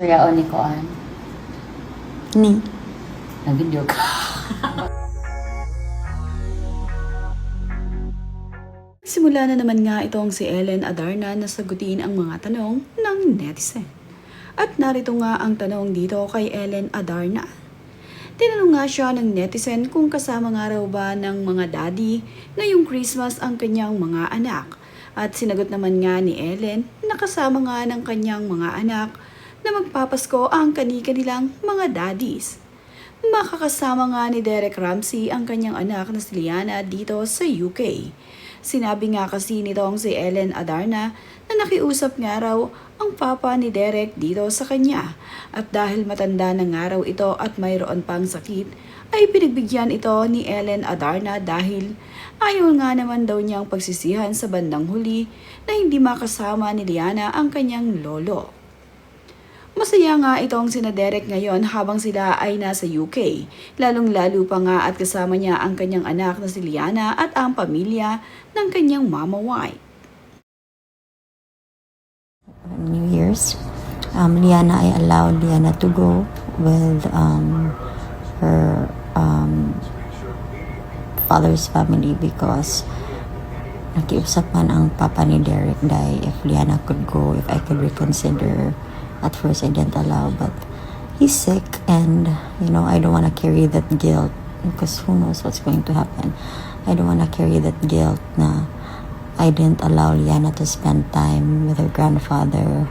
Kaya ni Koan, Ni. nag-video ka. Simula na naman nga itong si Ellen Adarna na sagutin ang mga tanong ng netizen. At narito nga ang tanong dito kay Ellen Adarna. Tinanong nga siya ng netizen kung kasama nga raw ba ng mga daddy ngayong Christmas ang kanyang mga anak. At sinagot naman nga ni Ellen na kasama nga ng kanyang mga anak na magpapasko ang kani-kanilang mga daddies. Makakasama nga ni Derek Ramsey ang kanyang anak na si Liana dito sa UK. Sinabi nga kasi nitong si Ellen Adarna na nakiusap nga raw ang papa ni Derek dito sa kanya. At dahil matanda na nga raw ito at mayroon pang sakit, ay pinagbigyan ito ni Ellen Adarna dahil ayaw nga naman daw niyang pagsisihan sa bandang huli na hindi makasama ni Liana ang kanyang lolo. Masaya nga itong sina Derek ngayon habang sila ay nasa UK. Lalong-lalo pa nga at kasama niya ang kanyang anak na si Liana at ang pamilya ng kanyang mama White. New Year's, Liana, I allowed Liana to go with her father's family because nakiusapan ang papa ni Derek dahil if Liana could go, if I could reconsider. At first I didn't allow, but he's sick and I don't want to carry that guilt because who knows what's going to happen. I don't want to carry that guilt na I didn't allow Liana to spend time with her grandfather.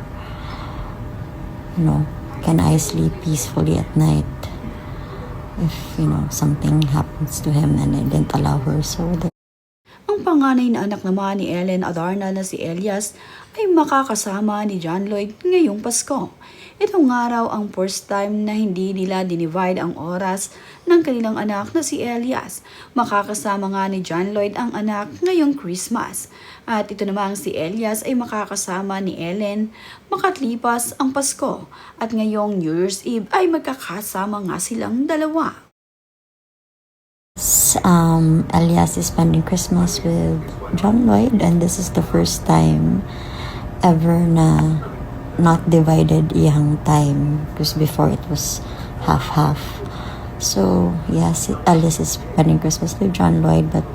Can I sleep peacefully at night if something happens to him and I didn't allow her? So Ang panganay na anak naman ni Ellen Adarna na si Elias ay makakasama ni John Lloyd ngayong Pasko. Itong araw ang first time na hindi nila dinivide ang oras ng kanilang anak na si Elias. Makakasama nga ni John Lloyd ang anak ngayong Christmas. At ito namang si Elias ay makakasama ni Ellen makatlipas ang Pasko. At ngayong New Year's Eve ay magkakasama nga silang dalawa. Elias is spending Christmas with John Lloyd and this is the first time ever na not divided iyang time because before it was half-half. So yes, Elias is spending Christmas with John Lloyd but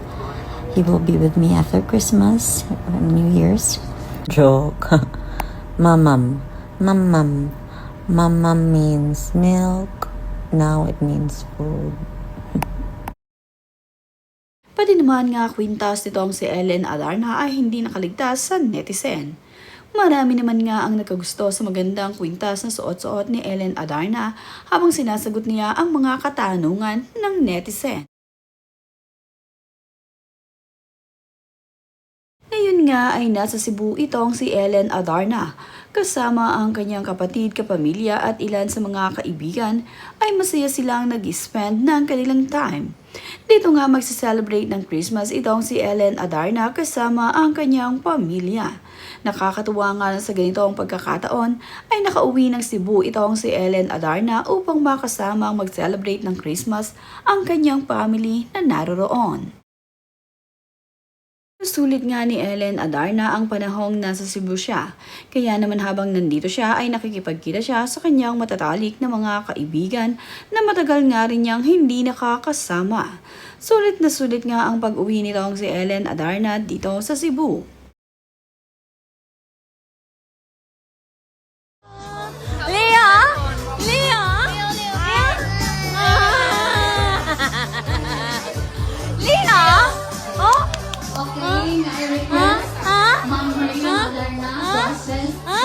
he will be with me after Christmas, New Year's. Joke. Mamam. Mamam. Mamam means milk. Now it means food. Pati naman nga kwintas nitong si Ellen Adarna ay hindi nakaligtas sa netizen. Marami naman nga ang nagkagusto sa magandang kwintas na suot-suot ni Ellen Adarna habang sinasagot niya ang mga katanungan ng netizen. Ngayon nga ay nasa Cebu itong si Ellen Adarna. Kasama ang kanyang kapatid, kapamilya at ilan sa mga kaibigan ay masaya silang nag-spend ng kanilang time. Dito nga magsa-celebrate ng Christmas itong si Ellen Adarna kasama ang kanyang pamilya. Nakakatuwa nga sa ganitong pagkakataon ay nakauwi ng Cebu itong si Ellen Adarna upang makasamang mag-celebrate ng Christmas ang kanyang family na naroroon. Sulit nga ni Ellen Adarna ang panahong nasa Cebu siya. Kaya naman habang nandito siya ay nakikipagkita siya sa kanyang matatalik na mga kaibigan na matagal nga rin niyang hindi nakakasama. Sulit na sulit nga ang pag-uwi nitong si Ellen Adarna dito sa Cebu. Okay, I request Ma'am Marina Adarna process sa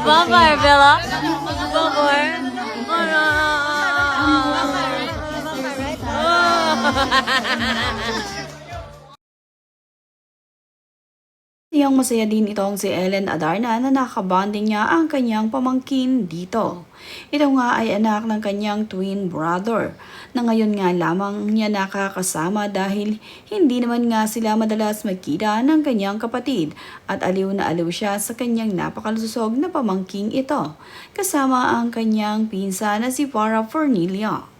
Vampire Bella. Siyang masaya din itong si Ellen Adarna na nakabonding niya ang kanyang pamangkin dito. Ito nga ay anak ng kanyang twin brother na ngayon nga lamang niya nakakasama dahil hindi naman nga sila madalas magkita ng kanyang kapatid at aliw na aliw siya sa kanyang napakalusog na pamangking ito kasama ang kanyang pinsa na si Farah Fornilio.